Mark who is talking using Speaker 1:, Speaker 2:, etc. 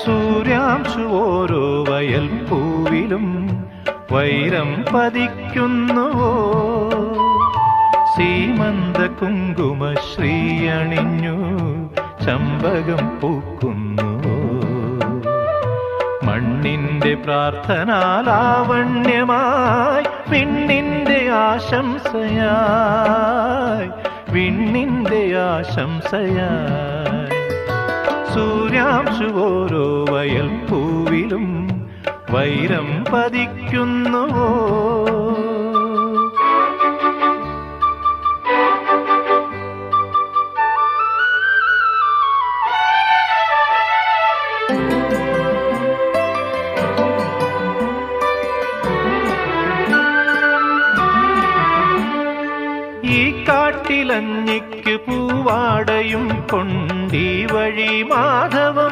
Speaker 1: സൂര്യാംശു ഓരോ വയൽ പൂവിലും വൈരം പതിക്കുന്നുവോ? സീമന്ത കുങ്കുമ ശ്രീയണിഞ്ഞു ചമ്പകം പൂക്കുന്നുവോ? മണ്ണിന്റെ പ്രാർത്ഥനാലാവണ്യമായി വിണ്ണിന്റെ ആശംസയായി, വിണ്ണിന്റെ ആശംസയായി. സൂര്യാംശു ഓരോ വയൽ പൂവിലും വൈരം പതിക്കുന്നുവോ? ഈ കാട്ടിലഞ്ഞിക്ക് പൂവാടയും കൊണ്ടീ വഴി മാധവം